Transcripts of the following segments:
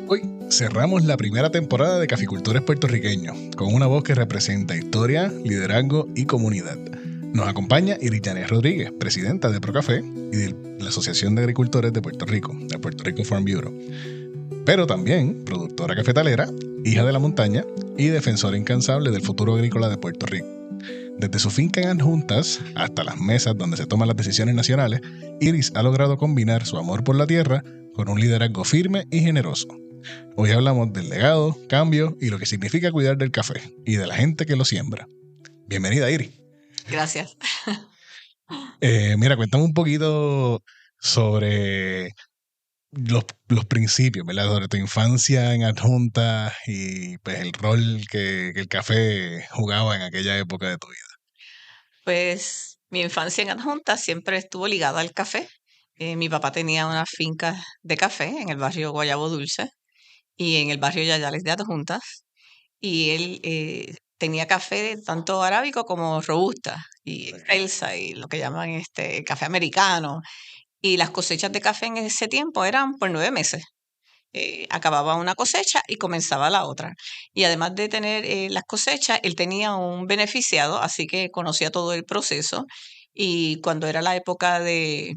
Hoy cerramos la primera temporada de Caficultores Puertorriqueños, con una voz que representa historia, liderazgo y comunidad. Nos acompaña Irichané Rodríguez, presidenta de Procafé y de la Asociación de Agricultores de Puerto Rico, el Puerto Rico Farm Bureau. Pero también productora cafetalera, hija de la montaña y defensora incansable del futuro agrícola de Puerto Rico. Desde su finca en Adjuntas hasta las mesas donde se toman las decisiones nacionales, Iris ha logrado combinar su amor por la tierra con un liderazgo firme y generoso. Hoy hablamos del legado, cambio y lo que significa cuidar del café y de la gente que lo siembra. Bienvenida, Iris. Gracias. Mira, cuéntame un poquito sobre los principios, ¿verdad? Sobre tu infancia en Adjuntas y pues el rol que el café jugaba en aquella época de tu vida. Pues mi infancia en Adjunta siempre estuvo ligada al café. Mi papá tenía una finca de café en el barrio Guayabo Dulce y en el barrio Yayales de Adjuntas. Y él tenía café tanto arábico como robusta y excelsa y lo que llaman café americano. Y las cosechas de café en ese tiempo eran por 9 meses. Acababa una cosecha y comenzaba la otra. Y además de tener las cosechas, él tenía un beneficiado, así que conocía todo el proceso. Y cuando era la época de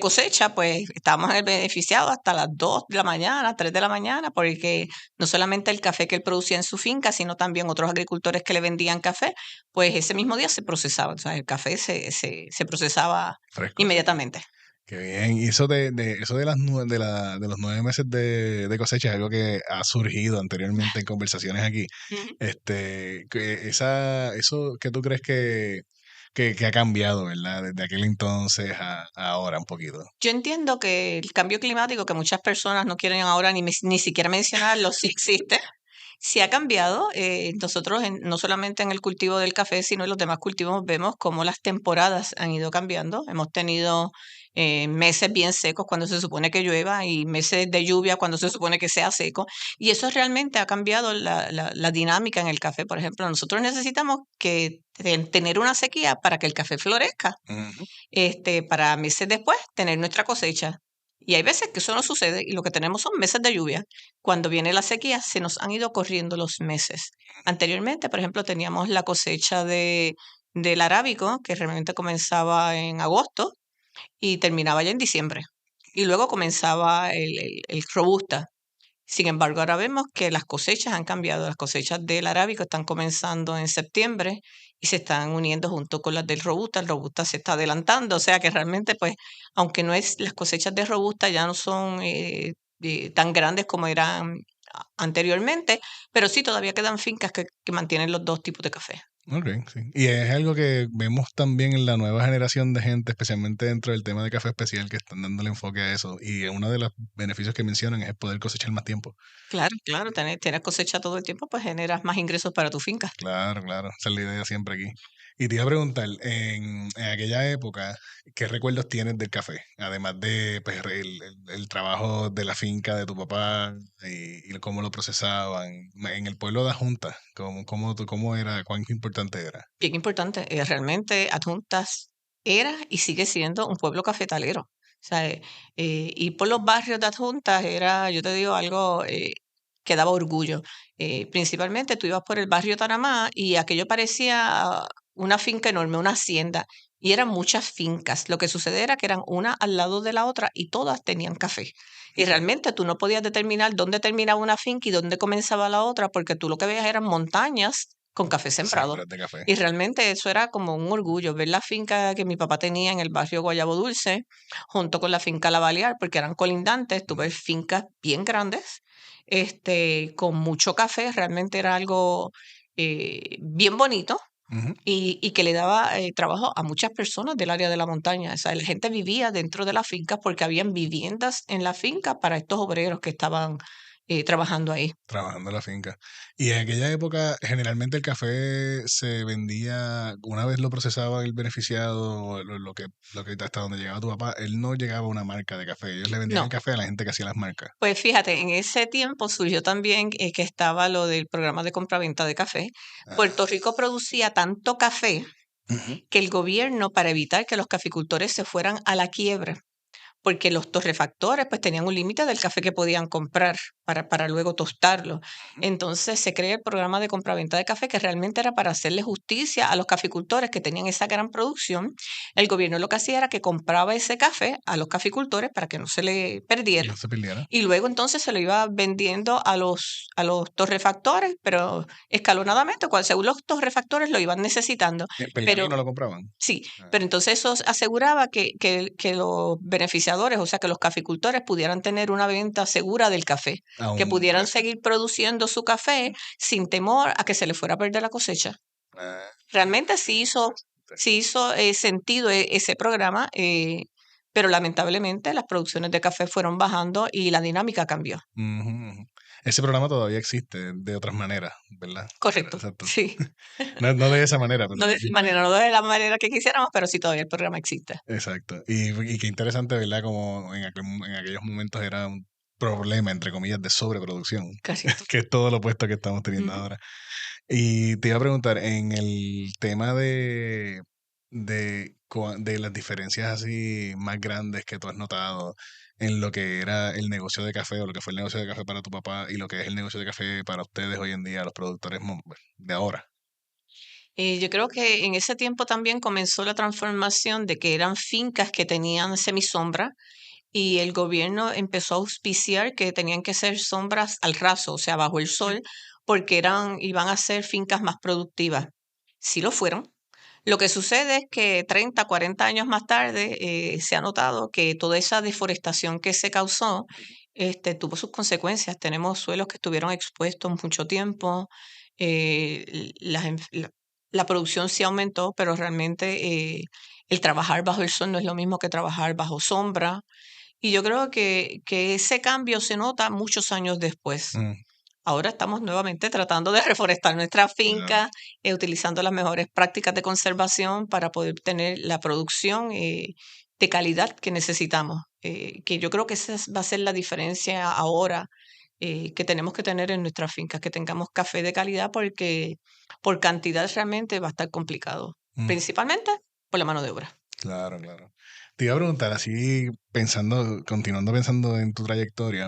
cosecha, pues estábamos en el beneficiado hasta las 2 de la mañana, 3 de la mañana, porque no solamente el café que él producía en su finca, sino también otros agricultores que le vendían café, pues ese mismo día se procesaba. O sea, el café se procesaba Fresco. inmediatamente. Qué bien. Y eso eso de de los 9 meses de cosecha es algo que ha surgido anteriormente en conversaciones aquí. Ujú. Eso que tú crees que ha cambiado, ¿verdad? Desde aquel entonces a ahora un poquito. Yo entiendo que el cambio climático, que muchas personas no quieren ahora ni siquiera mencionarlo, sí existe, sí ha cambiado. Nosotros, no solamente en el cultivo del café, sino en los demás cultivos, vemos cómo las temporadas han ido cambiando. Hemos tenido meses bien secos cuando se supone que llueva y meses de lluvia cuando se supone que sea seco. Y eso realmente ha cambiado la dinámica en el café. Por ejemplo, nosotros necesitamos tener una sequía para que el café florezca, Ujú. para meses después tener nuestra cosecha. Y hay veces que eso no sucede y lo que tenemos son meses de lluvia. Cuando viene la sequía, se nos han ido corriendo los meses. Anteriormente, por ejemplo, teníamos la cosecha del arábico, que realmente comenzaba en agosto y terminaba ya en diciembre. Y luego comenzaba el robusta. Sin embargo, ahora vemos que las cosechas han cambiado. Las cosechas del arábico están comenzando en septiembre y se están uniendo junto con las del robusta. El robusta se está adelantando, o sea que realmente, pues, aunque no es las cosechas de robusta ya no son tan grandes como eran anteriormente, pero sí todavía quedan fincas que mantienen los dos tipos de café. Ok, sí. Y es algo que vemos también en la nueva generación de gente, especialmente dentro del tema de café especial, que están dándole enfoque a eso. Y uno de los beneficios que mencionan es poder cosechar más tiempo. Claro, claro, tener cosecha todo el tiempo, pues generas más ingresos para tu finca. Claro, claro. Esa es la idea siempre aquí. Y te iba a preguntar, en aquella época, ¿qué recuerdos tienes del café? Además de pues, el trabajo de la finca de tu papá y cómo lo procesaban. En el pueblo de Junta, ¿cómo era? ¿Cuán importante era? Bien importante, realmente Adjuntas era y sigue siendo un pueblo cafetalero. O sea, y por los barrios de Adjuntas era, yo te digo, algo que daba orgullo. Principalmente tú ibas por el barrio Taramá y aquello parecía una finca enorme, una hacienda, y eran muchas fincas. Lo que sucede era que eran una al lado de la otra y todas tenían café. Y realmente tú no podías determinar dónde terminaba una finca y dónde comenzaba la otra, porque tú lo que veías eran montañas con café sembrado. Siembras de café. Y realmente eso era como un orgullo, ver la finca que mi papá tenía en el barrio Guayabo Dulce, junto con la finca La Balear, porque eran colindantes, tuve fincas bien grandes, con mucho café, realmente era algo bien bonito Ujú. y que le daba trabajo a muchas personas del área de la montaña. O sea, la gente vivía dentro de la finca porque habían viviendas en la finca para estos obreros que estaban trabajando ahí. Trabajando en la finca. Y en aquella época, generalmente el café se vendía, una vez lo procesaba el beneficiado, lo que hasta donde llegaba tu papá, él no llegaba a una marca de café. Ellos le vendían el No. café a la gente que hacía las marcas. Pues fíjate, en ese tiempo surgió también que estaba lo del programa de compraventa de café. Ah, Puerto Rico producía tanto café ujú. que el gobierno, para evitar que los caficultores se fueran a la quiebra, porque los torrefactores pues tenían un límite del café que podían comprar para luego tostarlo. Entonces se crea el programa de compraventa de café que realmente era para hacerle justicia a los caficultores que tenían esa gran producción. El gobierno lo que hacía era que compraba ese café a los caficultores para que no se le perdiera. No se perdiera. Y luego entonces se lo iba vendiendo a los torrefactores, pero escalonadamente, según los torrefactores lo iban necesitando. Pelían y Pero no lo compraban. sí, Ah, pero entonces eso aseguraba que los beneficiadores, o sea, que los caficultores pudieran tener una venta segura del café, a que un pudieran precio. seguir produciendo su café sin temor a que se les fuera a perder la cosecha. Ah, Realmente sí hizo sentido ese programa, pero lamentablemente las producciones de café fueron bajando y la dinámica cambió. ujú, ujú. Ese programa todavía existe de otras maneras, ¿verdad? Correcto, Exacto. sí. No, no de esa manera, pero No de sí. esa manera, no de la manera que quisiéramos, pero sí todavía el programa existe. Exacto. Y qué interesante, ¿verdad? Como en aquellos momentos era un problema, entre comillas, de sobreproducción, Correcto. que es todo lo opuesto que estamos teniendo Ujú. ahora. Y te iba a preguntar, en el tema de las diferencias así más grandes que tú has notado en lo que era el negocio de café o lo que fue el negocio de café para tu papá y lo que es el negocio de café para ustedes hoy en día, los productores de ahora. Yo creo que en ese tiempo también comenzó la transformación de que eran fincas que tenían semisombra y el gobierno empezó a auspiciar que tenían que ser sombras al raso, o sea, bajo el sol, porque iban a ser fincas más productivas. Sí lo fueron. Lo que sucede es que 30, 40 años más tarde se ha notado que toda esa deforestación que se causó tuvo sus consecuencias. Tenemos suelos que estuvieron expuestos mucho tiempo, la producción sí aumentó, pero realmente el trabajar bajo el sol no es lo mismo que trabajar bajo sombra. Y yo creo que ese cambio se nota muchos años después. Mm, Ahora estamos nuevamente tratando de reforestar nuestras claro. fincas, utilizando las mejores prácticas de conservación para poder tener la producción de calidad que necesitamos. Que yo creo que va a ser la diferencia ahora que tenemos que tener en nuestras fincas, que tengamos café de calidad porque por cantidad realmente va a estar complicado, Mm, principalmente por la mano de obra. claro, claro. Te iba a preguntar, así pensando, continuando pensando en tu trayectoria,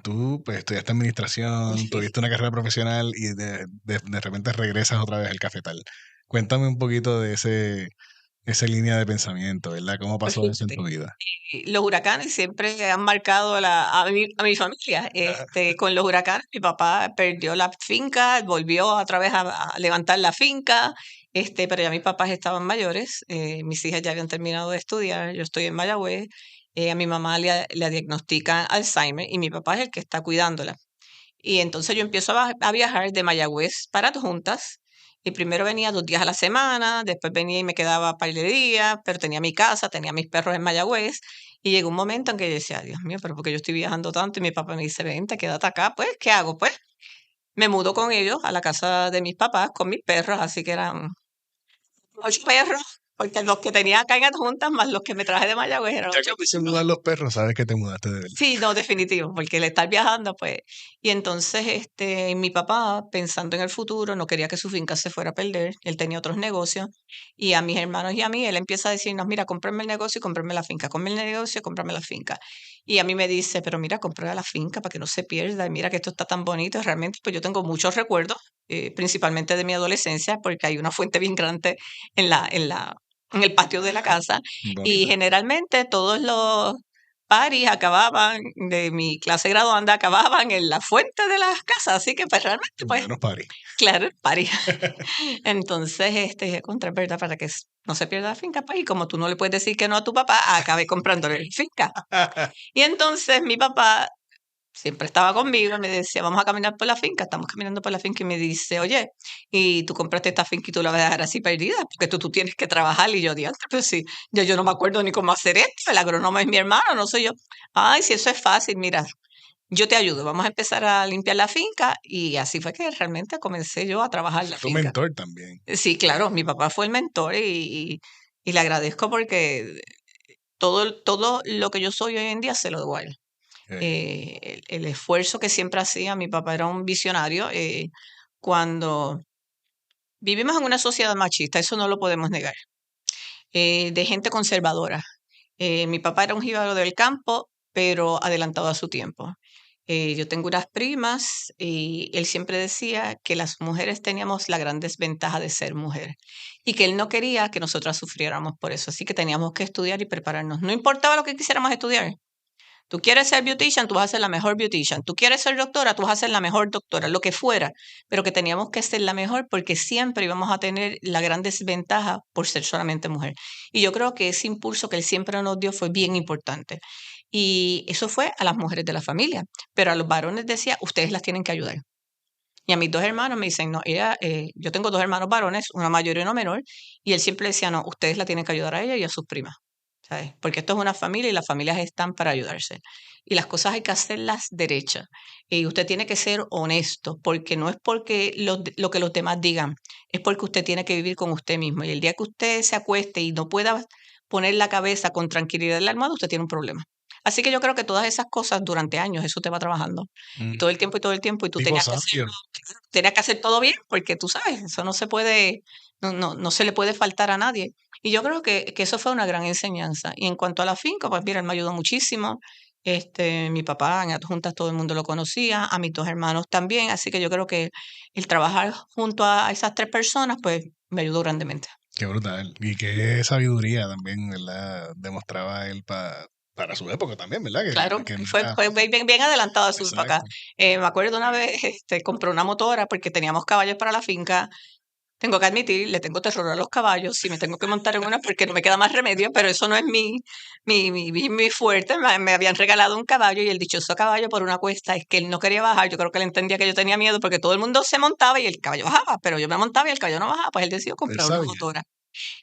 tú pues estudiaste administración, tuviste una carrera profesional y de repente regresas otra vez al cafetal. Cuéntame un poquito de esa línea de pensamiento, ¿verdad? ¿Cómo Pues pasó eso en tu fíjate, vida? los huracanes siempre han marcado a mi familia. Ah, Con los huracanes, mi papá perdió la finca, volvió otra vez a levantar la finca, pero ya mis papás estaban mayores, mis hijas ya habían terminado de estudiar, yo estoy en Mayagüez, a mi mamá le diagnostican Alzheimer y mi papá es el que está cuidándola. Y entonces yo empiezo a viajar de Mayagüez para Adjuntas. Y primero venía 2 días a la semana, después venía y me quedaba un par de días, pero tenía mi casa, tenía mis perros en Mayagüez. Y llegó un momento en que yo decía, Dios mío, pero porque yo estoy viajando tanto? Y mi papá me dice, vente, quédate acá. Pues, ¿qué hago? Pues me mudo con ellos a la casa de mis papás, con mis perros, así que eran 8 perros, porque los que tenía acá en Adjuntas, más los que me traje de Mayagüez, eran ya que 8 te se perros. mudan los perros, sabes que te mudaste de verdad. Sí, no, definitivo, porque el estar viajando, pues. Y entonces, mi papá, pensando en el futuro, no quería que su finca se fuera a perder. Él tenía otros negocios. Y a mis hermanos y a mí, él empieza a decirnos, mira, cómprame el negocio y cómprame la finca. Cómprame el negocio y cómprame la finca. Y a mí me dice, pero mira, compra la finca para que no se pierda. Y mira que esto está tan bonito. Y realmente, pues yo tengo muchos recuerdos, principalmente de mi adolescencia, porque hay una fuente bien grande en el patio de la casa. Y Bonito. generalmente todos los paris acababan, de mi clase graduanda, acababan en la fuente de las casas, así que pues realmente, pues, Buenos paris. claro, el pari. Entonces, dije, contra, es verdad, para que no se pierda la finca, pues, y como tú no le puedes decir que no a tu papá, acabé comprándole la finca. Y entonces mi papá siempre estaba conmigo y me decía, vamos a caminar por la finca, estamos caminando por la finca y me dice, oye, y tú compraste esta finca y tú la vas a dejar así perdida, porque tú tienes que trabajar. Y yo, diantre, pero sí, yo no me acuerdo ni cómo hacer esto, el agrónomo es mi hermano, no soy yo. Ay, si eso es fácil, mira, yo te ayudo, vamos a empezar a limpiar la finca. Y así fue que realmente comencé yo a trabajar la Fue tu finca. mentor también. Sí, claro, mi papá fue el mentor y le agradezco porque todo lo que yo soy hoy en día se lo debo a él. Eh, El esfuerzo que siempre hacía, mi papá era un visionario. Cuando vivimos en una sociedad machista, eso no lo podemos negar, de gente conservadora. Mi papá era un jíbaro del campo, pero adelantado a su tiempo. Yo tengo unas primas y él siempre decía que las mujeres teníamos la gran desventaja de ser mujer y que él no quería que nosotras sufriéramos por eso, así que teníamos que estudiar y prepararnos. No importaba lo que quisiéramos estudiar. Tú quieres ser beautician, tú vas a ser la mejor beautician. Tú quieres ser doctora, tú vas a ser la mejor doctora, lo que fuera. Pero que teníamos que ser la mejor porque siempre íbamos a tener la gran desventaja por ser solamente mujer. Y yo creo que ese impulso que él siempre nos dio fue bien importante. Y eso fue a las mujeres de la familia. Pero a los varones decía, ustedes las tienen que ayudar. Y a mis dos hermanos me dicen, no, yo tengo dos hermanos varones, una mayor y una menor, y él siempre decía, no, ustedes la tienen que ayudar a ella y a sus primas. ¿Sabes? Porque esto es una familia y las familias están para ayudarse. Y las cosas hay que hacerlas derechas. Y usted tiene que ser honesto, porque no es porque lo que los demás digan, es porque usted tiene que vivir con usted mismo. Y el día que usted se acueste y no pueda poner la cabeza con tranquilidad en la almohada, usted tiene un problema. Así que yo creo que todas esas cosas durante años, eso te va trabajando. Y Mm, todo el tiempo y todo el tiempo, y tú tipo tenías que sabio. hacerlo, claro, tenías que hacer todo bien, porque tú sabes, eso no se puede, no se le puede faltar a nadie. Y yo creo que eso fue una gran enseñanza. Y en cuanto a la finca, pues mira, él me ayudó muchísimo. Mi papá en Adjuntas todo el mundo lo conocía, a mis dos hermanos también, así que yo creo que el trabajar junto a esas tres personas, pues me ayudó grandemente. Qué brutal. Y qué sabiduría también, ¿verdad? Demostraba él para su época también, ¿verdad? Claro, Que no fue, era... fue bien adelantado a su época. Exacto. Me acuerdo una vez, compré una motora porque teníamos caballos para la finca. Tengo que admitir, le tengo terror a los caballos, si me tengo que montar en una porque no me queda más remedio, pero eso no es mi fuerte. Me habían regalado un caballo y el dichoso caballo por una cuesta es que él no quería bajar. Yo creo que él entendía que yo tenía miedo porque todo el mundo se montaba y el caballo bajaba, pero yo me montaba y el caballo no bajaba, pues él decidió Él comprar una sabía. motora.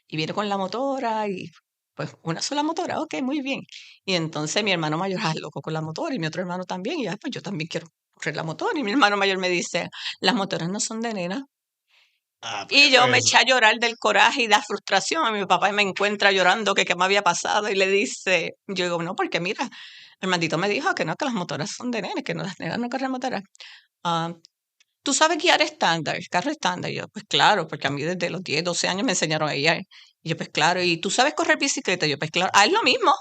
Y viene con la motora y pues una sola motora, ok, muy bien. Y entonces mi hermano mayor, loco con la motora y mi otro hermano también, y ya, pues yo también quiero correr la motora. Y mi hermano mayor me dice, las motoras no son de nena. Ah, ¿para qué Y yo fue me eso? eché a llorar del coraje y la frustración. A mi papá me encuentra llorando que qué me había pasado y le dice, yo digo, no, porque mira, el maldito me dijo que no, que las motoras son de nenes, que no, las nenas no corren motoras. Ah, ¿Tú sabes guiar estándar, carro estándar? Y yo, pues claro, porque a mí desde los 10 12 años me enseñaron a guiar. Y yo, pues claro, ¿y tú sabes correr bicicleta? Y yo, pues claro, es lo mismo.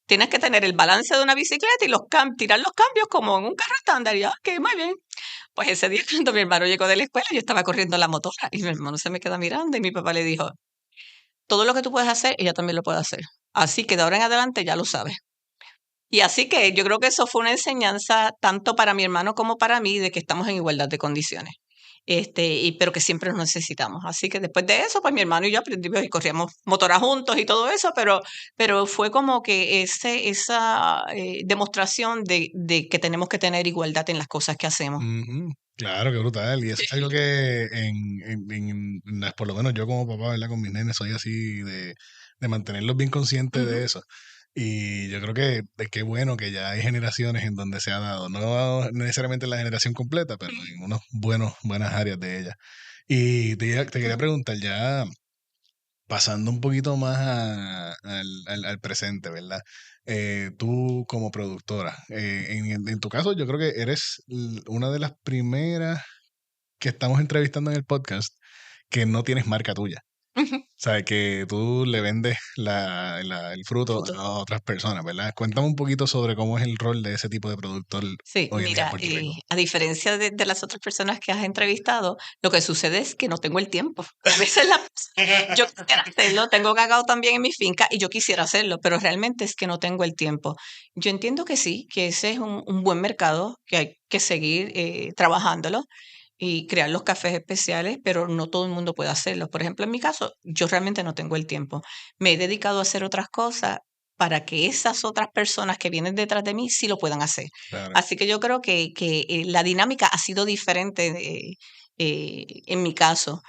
Tienes que tener el balance de una bicicleta y tirar los cambios como en un carro estándar. Y yo, ok, muy bien. Pues ese día cuando mi hermano llegó de la escuela, yo estaba corriendo la motora y mi hermano se me queda mirando y mi papá le dijo, todo lo que tú puedes hacer, ella también lo puede hacer. Así que de ahora en adelante ya lo sabes. Y así que yo creo que eso fue una enseñanza tanto para mi hermano como para mí de que estamos en igualdad de condiciones. Pero que siempre nos necesitamos. Así que después de eso, pues mi hermano y yo aprendimos y corríamos motora juntos y todo eso, pero fue como que esa demostración de que tenemos que tener igualdad en las cosas que hacemos. Ujú. Claro, qué brutal. Y eso es algo que por lo menos yo como papá, ¿verdad? Con mis nenes soy así de mantenerlos bien conscientes de Ujú. eso. Y yo creo que de qué bueno que ya hay generaciones en donde se ha dado, no necesariamente en la generación completa, pero en unos buenas áreas de ella. Y te quería preguntar ya, pasando un poquito más al presente, ¿verdad? Tú como productora, en tu caso yo creo que eres una de las primeras que estamos entrevistando en el podcast que no tienes marca tuya. Ujú. O sea, que tú le vendes el fruto Fruto. a otras personas, ¿verdad? Cuéntame un poquito sobre cómo es el rol de ese tipo de productor Sí, hoy en día en mira, Puerto Rico. a diferencia de las otras personas que has entrevistado, lo que sucede es que no tengo el tiempo. A veces yo quisiera hacerlo, tengo cacao también en mi finca y yo quisiera hacerlo, pero realmente es que no tengo el tiempo. Yo entiendo que sí, que ese es un buen mercado, que hay que seguir trabajándolo y crear los cafés especiales, pero no todo el mundo puede hacerlo. Por ejemplo, en mi caso, yo realmente no tengo el tiempo. Me he dedicado a hacer otras cosas para que esas otras personas que vienen detrás de mí sí lo puedan hacer. Claro. Así que yo creo que la dinámica ha sido diferente en mi caso.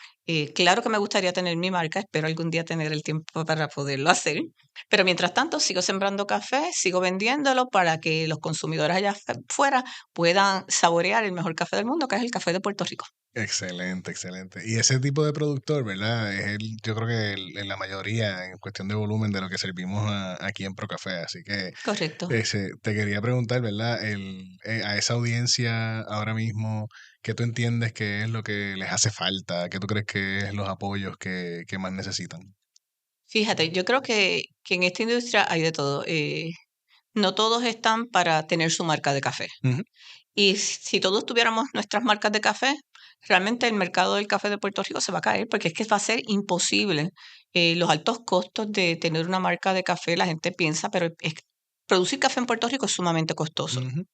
Claro que me gustaría tener mi marca, espero algún día tener el tiempo para poderlo hacer, pero mientras tanto sigo sembrando café, sigo vendiéndolo para que los consumidores allá afuera puedan saborear el mejor café del mundo, que es el café de Puerto Rico. Excelente, excelente. Y ese tipo de productor, ¿verdad? Es yo creo que en la mayoría, en cuestión de volumen, de lo que servimos aquí en Procafé. Así que Correcto. te quería preguntar, ¿verdad? A esa audiencia ahora mismo, ¿qué tú entiendes que es lo que les hace falta? ¿Qué tú crees que es los apoyos que más necesitan? Fíjate, yo creo que en esta industria hay de todo. no todos están para tener su marca de café. Ujú. Y si todos tuviéramos nuestras marcas de café, realmente el mercado del café de Puerto Rico se va a caer porque es que va a ser imposible. Los altos costos de tener una marca de café, la gente piensa, pero producir café en Puerto Rico es sumamente costoso. Ujú.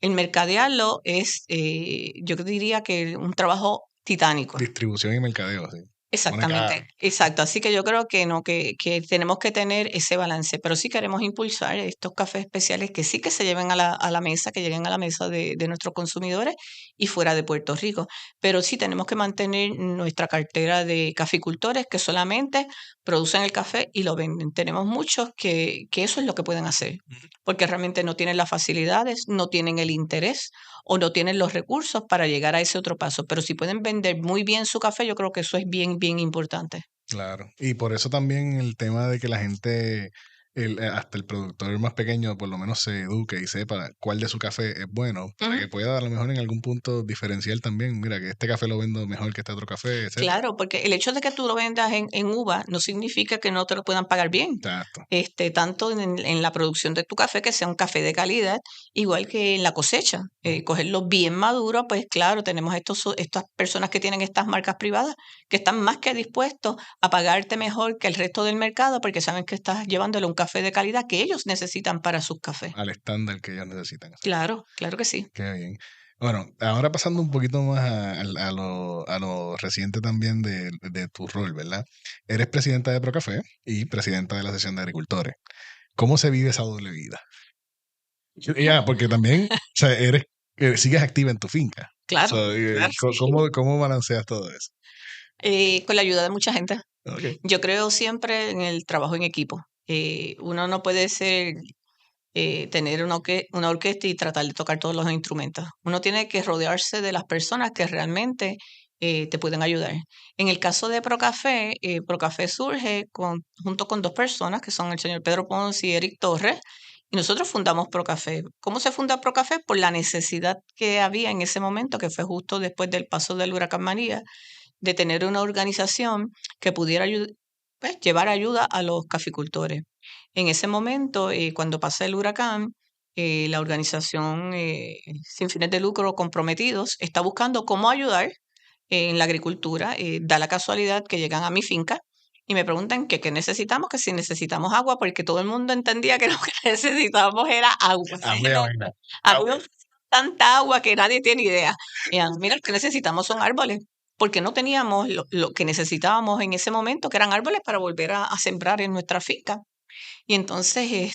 El mercadearlo es, yo diría que un trabajo titánico. Distribución y mercadeo, sí. Pone caro. Exactamente, exacto. Así que yo creo que no, que tenemos que tener ese balance, pero sí queremos impulsar estos cafés especiales que sí que se lleven a la mesa, que lleguen a la mesa de nuestros consumidores y fuera de Puerto Rico. Pero sí tenemos que mantener nuestra cartera de caficultores que solamente producen el café y lo venden. Tenemos muchos que eso es lo que pueden hacer, Ujú. porque realmente no tienen las facilidades, no tienen el interés o no tienen los recursos para llegar a ese otro paso. Pero si pueden vender muy bien su café, yo creo que eso es bien, bien importante. Claro. Y por eso también el tema de que la gente, hasta el productor más pequeño, por lo menos se eduque y sepa cuál de su café es bueno, para Ujú. que pueda a lo mejor en algún punto diferenciar también. Mira, que este café lo vendo mejor que este otro café, etcétera. Claro, porque el hecho de que tú lo vendas en uva no significa que no te lo puedan pagar bien. Exacto. Tanto en la producción de tu café, que sea un café de calidad, igual que en la cosecha. Ujú. Cogerlo bien maduro, pues claro, tenemos estas personas que tienen estas marcas privadas que están más que dispuestos a pagarte mejor que el resto del mercado porque saben que estás llevándole un café de calidad que ellos necesitan para sus cafés. Al estándar que ellos necesitan. Claro, claro que sí. Qué bien. Bueno, ahora pasando un poquito más a lo reciente también de tu rol, ¿verdad? Eres presidenta de Procafé y presidenta de la Asociación de Agricultores. ¿Cómo se vive esa doble vida? Ya, porque también, o sea, sigues activa en tu finca. Claro, So, claro, sí. ¿cómo balanceas todo eso? Con la ayuda de mucha gente. Okay. Yo creo siempre en el trabajo en equipo. Uno no puede tener una orquesta y tratar de tocar todos los instrumentos. Uno tiene que rodearse de las personas que realmente te pueden ayudar. En el caso de Procafé, Procafé surge junto con dos personas que son el señor Pedro Pons y Eric Torres. Y nosotros fundamos Procafé. ¿Cómo se funda Procafé? Por la necesidad que había en ese momento, que fue justo después del paso del huracán María, de tener una organización que pudiera pues, llevar ayuda a los caficultores. En ese momento, cuando pasa el huracán, la organización sin fines de lucro comprometidos está buscando cómo ayudar en la agricultura. Da la casualidad que llegan a mi finca y me preguntan que qué necesitamos, que si necesitamos agua, porque todo el mundo entendía que lo que necesitábamos era agua. Hazme la vaina. Había tanta agua que nadie tiene idea. Mira, lo que necesitamos son árboles, porque no teníamos lo que necesitábamos en ese momento, que eran árboles para volver a sembrar en nuestra finca. Y entonces,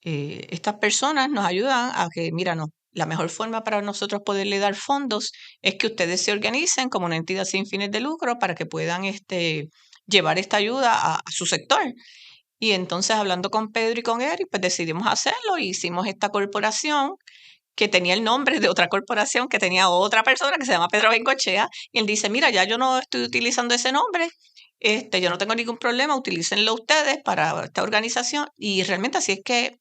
estas personas nos ayudan a que, mira, no, la mejor forma para nosotros poderle dar fondos es que ustedes se organicen como una entidad sin fines de lucro para que puedan llevar esta ayuda a su sector. Y entonces, hablando con Pedro y con Eric, pues decidimos hacerlo y hicimos esta corporación que tenía el nombre de otra corporación que tenía otra persona que se llama Pedro Bengochea, y él dice, mira, ya yo no estoy utilizando ese nombre, yo no tengo ningún problema, utilícenlo ustedes para esta organización, y realmente así es que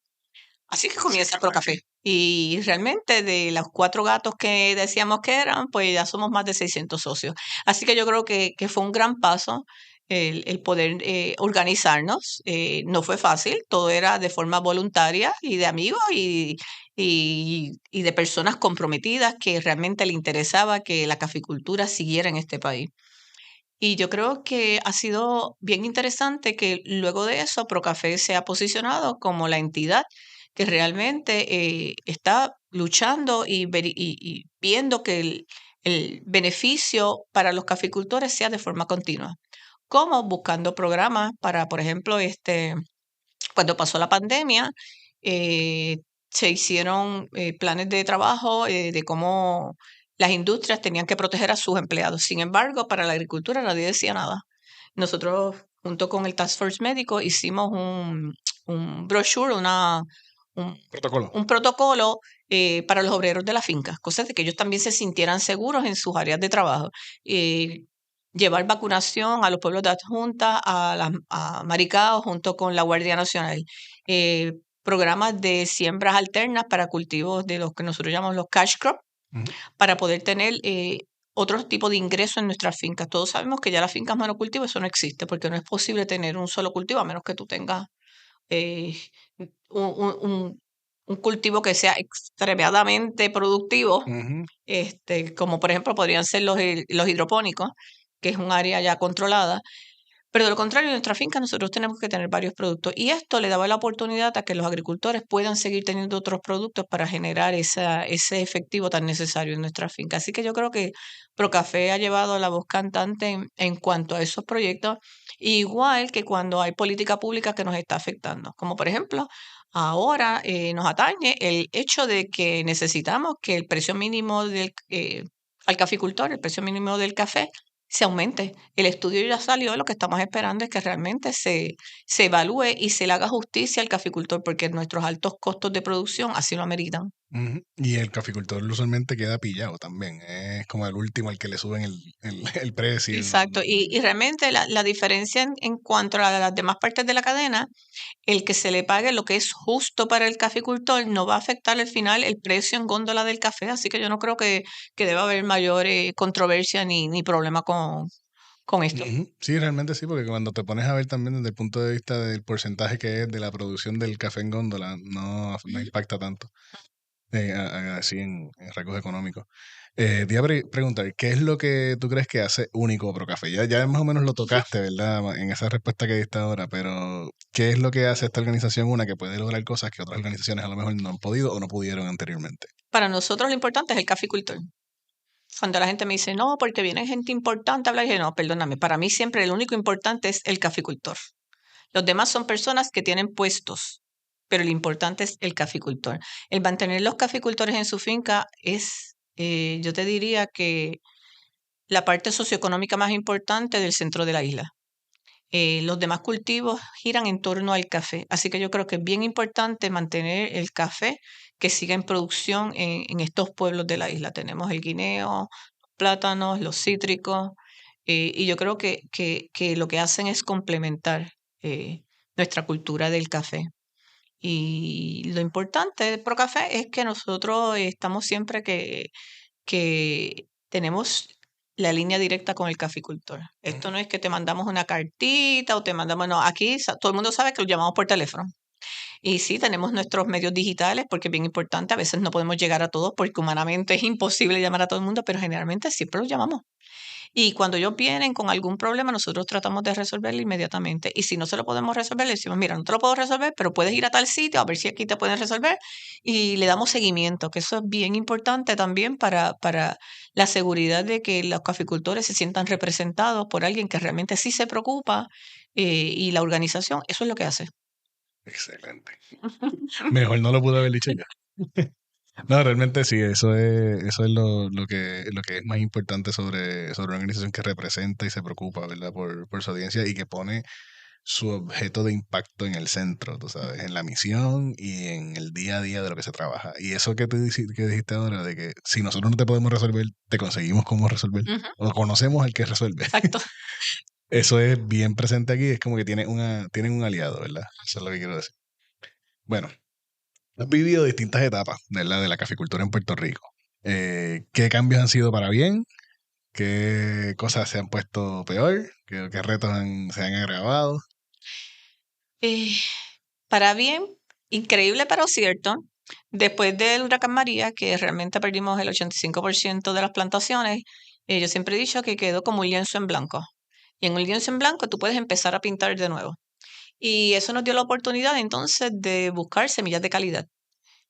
comienza Procafé. Y realmente de los 4 gatos que decíamos que eran, pues ya somos más de 600 socios. Así que yo creo que fue un gran paso el poder organizarnos. No fue fácil, todo era de forma voluntaria y de amigos y de personas comprometidas que realmente le interesaba que la caficultura siguiera en este país. Y yo creo que ha sido bien interesante que luego de eso Procafé se ha posicionado como la entidad que realmente está luchando y viendo que el beneficio para los caficultores sea de forma continua, como buscando programas para, por ejemplo, cuando pasó la pandemia, eh, se hicieron planes de trabajo de cómo las industrias tenían que proteger a sus empleados. Sin embargo, para la agricultura nadie decía nada. Nosotros, junto con el Task Force Médico, hicimos un brochure, un, Protocolo. un protocolo para los obreros de la finca, cosas de que ellos también se sintieran seguros en sus áreas de trabajo. Eh, Llevar vacunación a los pueblos de adjunta, a Maricao, junto con la Guardia Nacional. Eh, Programas de siembras alternas para cultivos de los que nosotros llamamos los cash crop, Ujú. para poder tener otro tipo de ingreso en nuestras fincas. Todos sabemos que ya las fincas monocultivo, eso no existe, porque no es posible tener un solo cultivo a menos que tú tengas eh, un, un- un- un cultivo que sea extremadamente productivo, Ujú. como por ejemplo podrían ser los hidropónicos, que es un área ya controlada. Pero de lo contrario, en nuestra finca nosotros tenemos que tener varios productos y esto le daba la oportunidad a que los agricultores puedan seguir teniendo otros productos para generar ese efectivo tan necesario en nuestra finca. Así que yo creo que Procafé ha llevado la voz cantante en cuanto a esos proyectos, igual que cuando hay política pública que nos está afectando, como por ejemplo ahora nos atañe el hecho de que necesitamos que el precio mínimo al caficultor, el precio mínimo del café, se aumente. El estudio ya salió, lo que estamos esperando es que realmente se evalúe y se le haga justicia al caficultor, porque nuestros altos costos de producción así lo ameritan. Ujú. Y el caficultor usualmente queda pillado también. Es como el último al que le suben el precio. Exacto. Y realmente la diferencia en cuanto a las demás partes de la cadena, el que se le pague lo que es justo para el caficultor no va a afectar al final el precio en góndola del café. Así que yo no creo que deba haber mayor controversia ni problema con esto. Ujú. Sí, realmente sí, porque cuando te pones a ver también desde el punto de vista del porcentaje que es de la producción del café en góndola, no impacta tanto así en rasgos económicos. Te iba a preguntar, ¿qué es lo que tú crees que hace único a Procafé? Ya más o menos lo tocaste, ¿verdad? En esa respuesta que diste ahora, pero ¿qué es lo que hace esta organización una que puede lograr cosas que otras organizaciones a lo mejor no han podido o no pudieron anteriormente? Para nosotros lo importante es el caficultor. Cuando la gente me dice, no, porque viene gente importante a hablar, yo, no, perdóname, para mí siempre el único importante es el caficultor. Los demás son personas que tienen puestos, pero lo importante es el caficultor. El mantener los caficultores en su finca es, yo te diría que la parte socioeconómica más importante del centro de la isla. Los demás cultivos giran en torno al café, así que yo creo que es bien importante mantener el café que siga en producción en estos pueblos de la isla. Tenemos el guineo, plátanos, los cítricos, y yo creo que lo que hacen es complementar nuestra cultura del café. Y lo importante de Procafé es que nosotros estamos siempre que tenemos la línea directa con el caficultor. Esto Ujú. no es que te mandamos una cartita o te mandamos, no, aquí todo el mundo sabe que lo llamamos por teléfono. Y sí, tenemos nuestros medios digitales porque es bien importante. A veces no podemos llegar a todos porque humanamente es imposible llamar a todo el mundo, pero generalmente siempre los llamamos. Y cuando ellos vienen con algún problema, nosotros tratamos de resolverlo inmediatamente. Y si no se lo podemos resolver, le decimos, mira, no te lo puedo resolver, pero puedes ir a tal sitio a ver si aquí te pueden resolver. Y le damos seguimiento, que eso es bien importante también para la seguridad de que los caficultores se sientan representados por alguien que realmente sí se preocupa y la organización, eso es lo que hace. Excelente. Mejor no lo pude haber dicho yo. No, realmente sí, eso es lo que es más importante sobre una organización que representa y se preocupa, ¿verdad? Por su audiencia y que pone su objeto de impacto en el centro, tú sabes, en la misión y en el día a día de lo que se trabaja. Y eso que dijiste ahora, de que si nosotros no te podemos resolver, te conseguimos cómo resolver, Ujú, o conocemos al que resuelve. exacto. Eso es bien presente aquí, es como que tienen un aliado, ¿verdad? Eso es lo que quiero decir. Bueno, has vivido distintas etapas, ¿verdad? De la caficultura en Puerto Rico. ¿Qué cambios han sido para bien? ¿Qué cosas se han puesto peor? ¿Qué retos se han agravado? Eh, para bien, increíble pero cierto, después del huracán María, que realmente perdimos el 85% de las plantaciones, yo siempre he dicho que quedó como un lienzo en blanco. Y en un lienzo en blanco tú puedes empezar a pintar de nuevo. Y eso nos dio la oportunidad entonces de buscar semillas de calidad,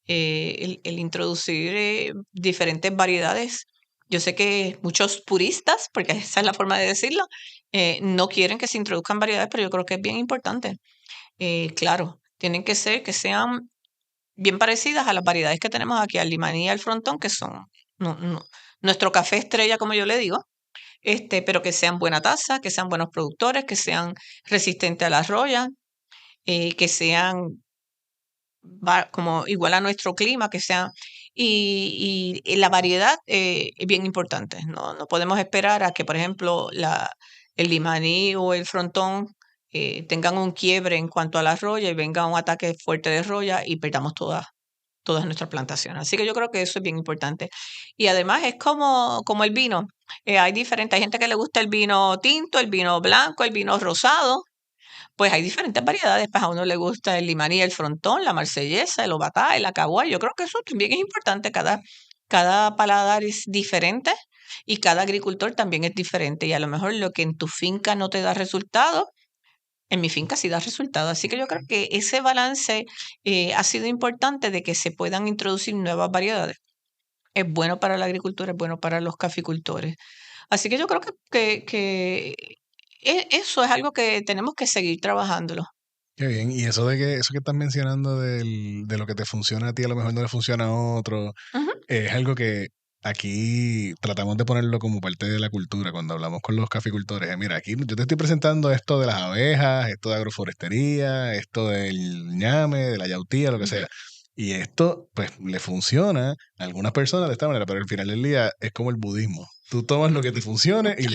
el introducir diferentes variedades. Yo sé que muchos puristas, porque esa es la forma de decirlo, no quieren que se introduzcan variedades, pero yo creo que es bien importante. Claro, tienen que ser que sean bien parecidas a las variedades que tenemos aquí, al limaní y al frontón, que son nuestro café estrella, como yo le digo, pero que sean buena taza, que sean buenos productores, que sean resistentes a la roya, que sean como igual a nuestro clima, que sean... Y la variedad es bien importante. No podemos esperar a que, por ejemplo, el limaní o el frontón tengan un quiebre en cuanto a la roya y venga un ataque fuerte de roya y perdamos todas nuestras plantaciones. Así que yo creo que eso es bien importante. Y además es como el vino. Hay gente que le gusta el vino tinto, el vino blanco, el vino rosado. pues hay diferentes variedades. Pues a uno le gusta el limarí, el frontón, la marsellesa, el obatá, el acaguay. Yo creo que eso también es importante. Cada paladar es diferente y cada agricultor también es diferente. Y a lo mejor lo que en tu finca no te da resultado, en mi finca sí da resultado. Así que yo creo que ese balance ha sido importante de que se puedan introducir nuevas variedades. Es bueno para la agricultura, es bueno para los caficultores. Así que yo creo que eso es algo que tenemos que seguir trabajándolo. Qué bien. Y eso de que eso que estás mencionando de lo que te funciona a ti, a lo mejor no le funciona a otro, Ujú, es algo que aquí tratamos de ponerlo como parte de la cultura cuando hablamos con los caficultores. Mira, aquí yo te estoy presentando esto de las abejas, esto de agroforestería, esto del ñame, de la yautía, lo que ujú. sea. Y esto, pues, le funciona a algunas personas de esta manera, pero al final del día es como el budismo. Tú tomas lo que te funcione y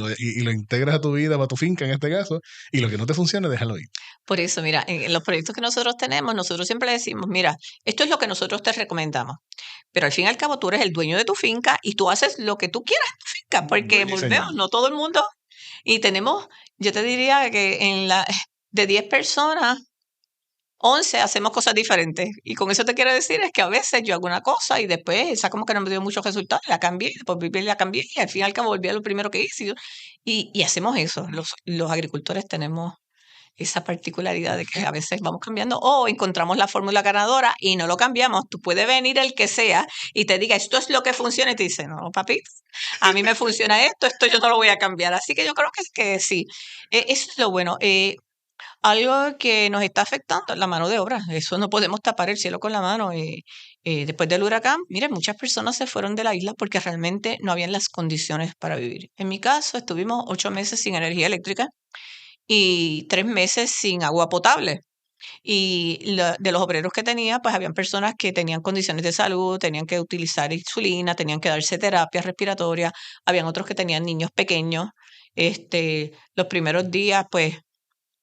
lo integras a tu vida, para tu finca en este caso, y lo que no te funcione, déjalo ir. Por eso, mira, en los proyectos que nosotros tenemos, nosotros siempre decimos, mira, esto es lo que nosotros te recomendamos, pero al fin y al cabo tú eres el dueño de tu finca y tú haces lo que tú quieras en tu finca, porque Dueño y volvemos, señor. no todo el mundo, y tenemos, yo te diría que de 10 personas, 11 hacemos cosas diferentes. Y con eso te quiero decir es que a veces yo hago una cosa y después esa como que no me dio muchos resultados, la cambié, después volví y la cambié y al fin y al cabo volví a lo primero que hice. Y hacemos eso. Los agricultores tenemos esa particularidad de que a veces vamos cambiando o encontramos la fórmula ganadora y no lo cambiamos. Tú puedes venir el que sea y te diga, esto es lo que funciona y te dice, no, papi, a mí me funciona esto yo no lo voy a cambiar. Así que yo creo que sí, eso es lo bueno. Algo que nos está afectando es la mano de obra. Eso no podemos tapar el cielo con la mano. Después del huracán, miren, muchas personas se fueron de la isla porque realmente no habían las condiciones para vivir. En mi caso, estuvimos 8 meses sin energía eléctrica y 3 meses sin agua potable. Y de los obreros que tenía, pues habían personas que tenían condiciones de salud, tenían que utilizar insulina, tenían que darse terapia respiratoria, habían otros que tenían niños pequeños. Los primeros días, pues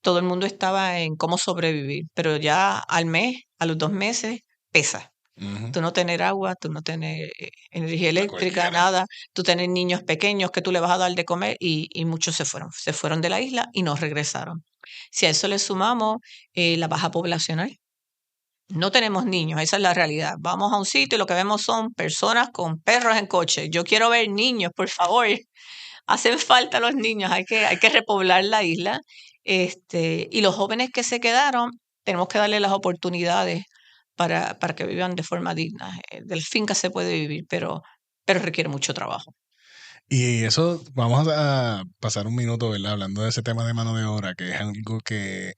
todo el mundo estaba en cómo sobrevivir, pero ya al mes, a los 2 meses, pesa. Ujú. Tú no tener agua, tú no tener energía A eléctrica, cualquiera. nada, tú tener niños pequeños que tú le vas a dar de comer y muchos se fueron de la isla y no regresaron. Si a eso le sumamos la baja poblacional, no tenemos niños, esa es la realidad. Vamos a un sitio y lo que vemos son personas con perros en coche. Yo quiero ver niños, por favor. Hacen falta los niños, hay que repoblar la isla. Y los jóvenes que se quedaron, tenemos que darle las oportunidades para que vivan de forma digna. Del finca se puede vivir, pero requiere mucho trabajo. Y eso, vamos a pasar un minuto, ¿verdad? Hablando de ese tema de mano de obra, que es algo que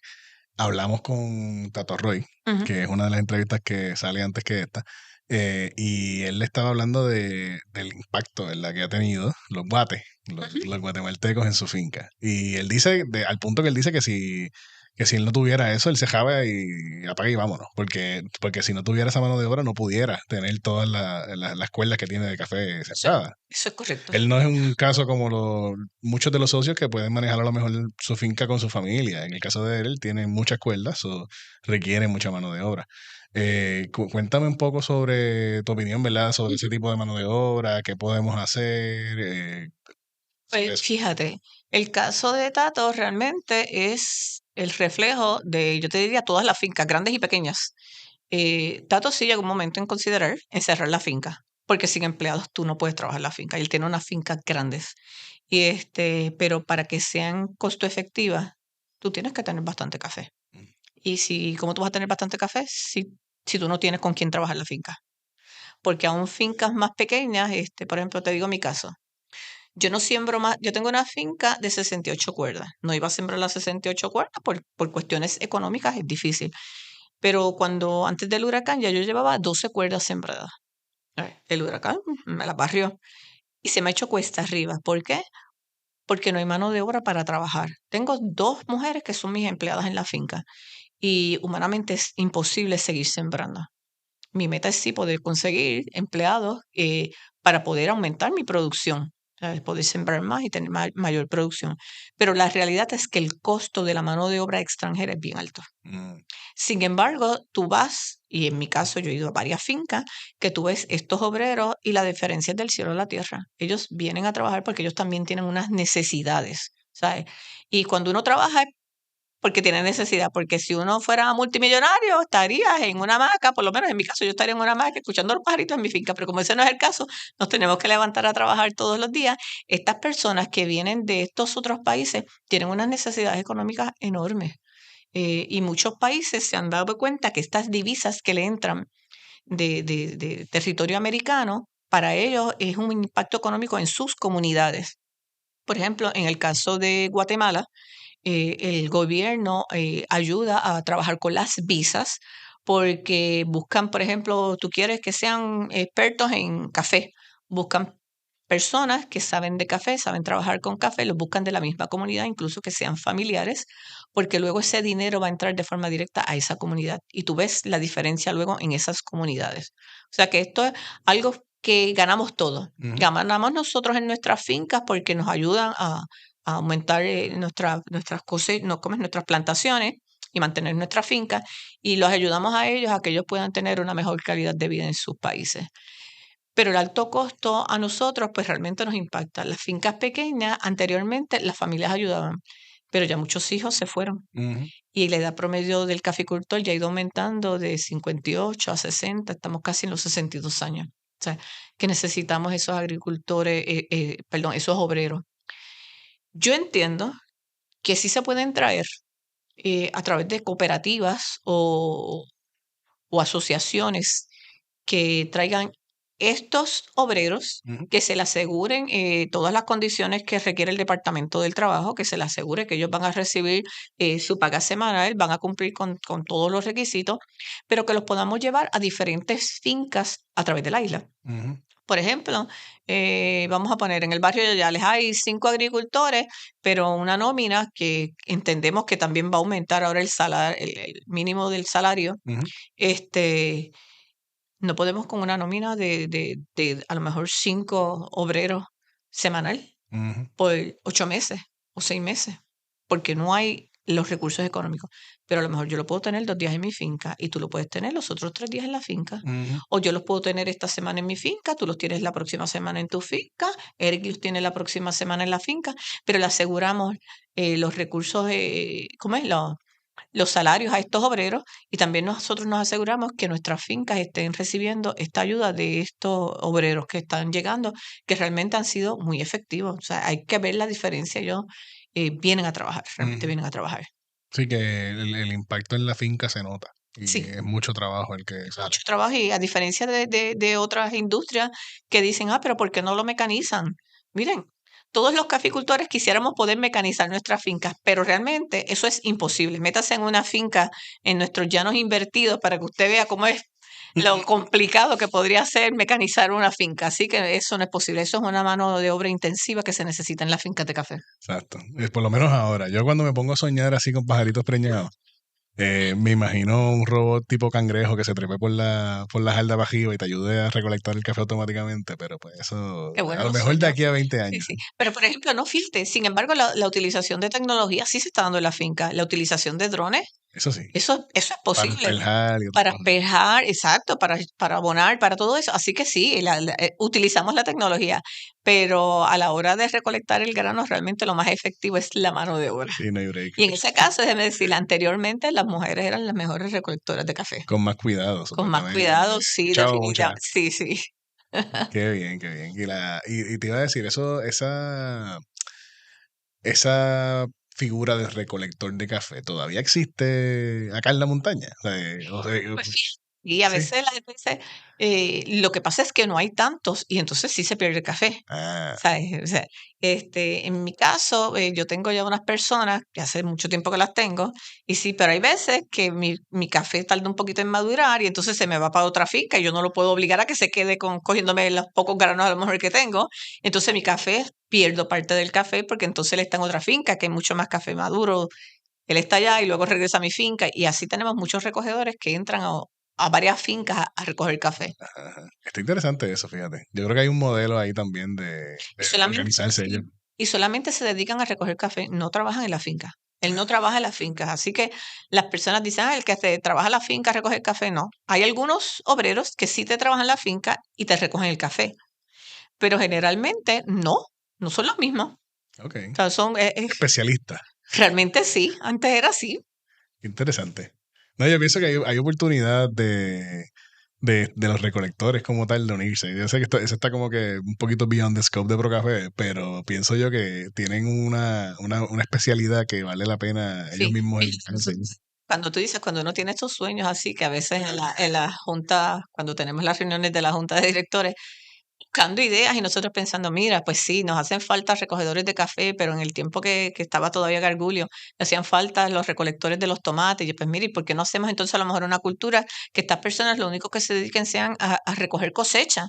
hablamos con Tato Roy, Ujú, que es una de las entrevistas que sale antes que esta, y él le estaba hablando del impacto, ¿verdad? Que ha tenido los guates, ujú. los guatemaltecos en su finca. Y él dice, al punto que él dice que si él no tuviera eso, él se jaba y apaga y vámonos, porque si no tuviera esa mano de obra no pudiera tener todas las cuerdas que tiene de café Eso, sembradas. eso es correcto. Él no es un caso como muchos de los socios que pueden manejar a lo mejor su finca con su familia. En el caso de él, tiene muchas cuerdas o requiere mucha mano de obra. Cuéntame un poco sobre tu opinión, ¿verdad? Sobre ese Ujú. tipo de mano de obra, qué podemos hacer, sobre Pues eso. fíjate, el caso de Tato realmente es el reflejo de, yo te diría, todas las fincas, grandes y pequeñas. Tato sí llegó un momento en considerar encerrar la finca, porque sin empleados tú no puedes trabajar la finca. Y él tiene unas fincas grandes. Pero para que sean costo efectivas, tú tienes que tener bastante café. Y si, ¿cómo tú vas a tener bastante café si tú no tienes con quién trabajar la finca? Porque aún fincas más pequeñas, por ejemplo, te digo mi caso. Yo no siembro más, yo tengo una finca de 68 cuerdas. No iba a sembrar las 68 cuerdas por cuestiones económicas, es difícil. Pero cuando antes del huracán ya yo llevaba 12 cuerdas sembradas. El huracán me las barrió y se me ha hecho cuesta arriba. ¿Por qué? Porque no hay mano de obra para trabajar. Tengo 2 mujeres que son mis empleadas en la finca y humanamente es imposible seguir sembrando. Mi meta es sí poder conseguir empleados para poder aumentar mi producción, ¿sabes? Poder sembrar más y tener mayor producción. Pero la realidad es que el costo de la mano de obra extranjera es bien alto. Mm, Sin embargo, tú vas, y en mi caso yo he ido a varias fincas, que tú ves estos obreros y la diferencia es del cielo a la tierra. Ellos vienen a trabajar porque ellos también tienen unas necesidades, ¿sabes? Y cuando uno trabaja porque tiene necesidad, porque si uno fuera multimillonario, estarías en una hamaca, por lo menos en mi caso, yo estaría en una hamaca escuchando los pajaritos en mi finca, pero como ese no es el caso, nos tenemos que levantar a trabajar todos los días. Estas personas que vienen de estos otros países tienen unas necesidades económicas enormes. Y muchos países se han dado cuenta que estas divisas que le entran de territorio americano, para ellos es un impacto económico en sus comunidades. Por ejemplo, en el caso de Guatemala, el gobierno ayuda a trabajar con las visas porque buscan, por ejemplo, tú quieres que sean expertos en café, buscan personas que saben de café, saben trabajar con café, los buscan de la misma comunidad, incluso que sean familiares, porque luego ese dinero va a entrar de forma directa a esa comunidad y tú ves la diferencia luego en esas comunidades. O sea que esto es algo que ganamos todos. Ganamos nosotros en nuestras fincas porque nos ayudan a aumentar nuestras cosas, no, ¿cómo es? Nuestras plantaciones y mantener nuestras fincas y los ayudamos a ellos a que ellos puedan tener una mejor calidad de vida en sus países. Pero el alto costo a nosotros pues realmente nos impacta. Las fincas pequeñas, anteriormente las familias ayudaban, pero ya muchos hijos se fueron Ujú. y la edad promedio del caficultor ya ha ido aumentando de 58 a 60, estamos casi en los 62 años. O sea, que necesitamos esos agricultores, perdón, esos obreros. Yo entiendo que sí se pueden traer a través de cooperativas o asociaciones que traigan estos obreros, Ujú. que se le aseguren todas las condiciones que requiere el Departamento del Trabajo, que se le asegure que ellos van a recibir su paga semanal, van a cumplir con todos los requisitos, pero que los podamos llevar a diferentes fincas a través de la isla. Ujú. Por ejemplo, vamos a poner en el barrio de Yales hay 5 agricultores, pero una nómina que entendemos que también va a aumentar ahora el salario, el mínimo del salario. Ujú. Este, no podemos con una nómina de a lo mejor 5 obreros semanal Ujú. por 8 meses o 6 meses, porque no hay los recursos económicos. Pero a lo mejor yo lo puedo tener 2 días en mi finca y tú lo puedes tener los otros 3 días en la finca. Ujú. O yo los puedo tener esta semana en mi finca, tú los tienes la próxima semana en tu finca, Eric los tiene la próxima semana en la finca, pero le aseguramos los recursos, ¿cómo es? Los salarios a estos obreros y también nosotros nos aseguramos que nuestras fincas estén recibiendo esta ayuda de estos obreros que están llegando, que realmente han sido muy efectivos. O sea, hay que ver la diferencia. Ellos vienen a trabajar, realmente Ujú. vienen a trabajar. Sí, que el impacto en la finca se nota y Sí, es mucho trabajo el que sale. mucho trabajo y a diferencia de otras industrias que dicen, pero ¿por qué no lo mecanizan? Miren, todos los caficultores quisiéramos poder mecanizar nuestras fincas, pero realmente eso es imposible. Métase en una finca en nuestros llanos invertidos para que usted vea cómo es lo complicado que podría ser mecanizar una finca. Así que eso no es posible. Eso es una mano de obra intensiva que se necesita en las fincas de café. Exacto. Por lo menos ahora. Yo cuando me pongo a soñar así con pajaritos preñados, me imagino un robot tipo cangrejo que se trepe por la jarda para arriba y te ayude a recolectar el café automáticamente, pero pues eso, Qué bueno a lo los mejor de sueños. aquí a 20 Sí, años. sí. Pero, por ejemplo, no fíjate. Sin embargo, la utilización de tecnología sí se está dando en la finca. La utilización de drones, Eso sí, eso es para posible. despejar y otras Para cosas. espejar, exacto, para abonar, para todo eso. Así que sí, utilizamos la tecnología, pero a la hora de recolectar el grano, realmente lo más efectivo es la mano de obra. Sí, no hay break. Y en ese caso, déjeme decir, anteriormente las mujeres eran las mejores recolectoras de café. Con más cuidado, Con más supuestamente. cuidado, sí, Chao, mucha. definitivamente. Sí, sí. Qué bien, qué bien. Y te iba a decir, esa figura de recolector de café todavía existe acá en la montaña. Pues sí. Y a Sí. veces la gente dice, lo que pasa es que no hay tantos y entonces sí se pierde el café. Ah, ¿Sabes? O sea, en mi caso, yo tengo ya unas personas que hace mucho tiempo que las tengo, y sí, pero hay veces que mi café tarda un poquito en madurar y entonces se me va para otra finca y yo no lo puedo obligar a que se quede cogiéndome los pocos granos a lo mejor que tengo. Entonces mi café, pierdo parte del café porque entonces él está en otra finca que hay mucho más café maduro. Él está allá y luego regresa a mi finca y así tenemos muchos recogedores que entran a varias fincas a recoger café. ajá. Está interesante eso, fíjate. Yo creo que hay un modelo ahí también Y de solamente, organizarse ellos. sí, y solamente se dedican a recoger café, no trabajan en la finca. Él no trabaja en las fincas, así que las personas dicen, el que trabaja en la finca recoge café, no. Hay algunos obreros que sí te trabajan en la finca y te recogen el café, pero generalmente no, no son los mismos. Ok. O sea, son, Especialista. Realmente sí, antes era así. Interesante. No, yo pienso que hay oportunidad de los recolectores como tal de unirse. Yo sé que eso está como que un poquito beyond the scope de Procafé, pero pienso yo que tienen una especialidad que vale la pena ellos Sí. mismos Y educarse. cuando tú dices, cuando uno tiene estos sueños así, que a veces en la junta, cuando tenemos las reuniones de la junta de directores, buscando ideas y nosotros pensando, mira, pues sí, nos hacen falta recogedores de café, pero en el tiempo que estaba todavía Gargulio, le hacían falta los recolectores de los tomates. Y yo, pues mire, ¿y por qué no hacemos entonces a lo mejor una cultura que estas personas lo único que se dediquen sean a recoger cosecha?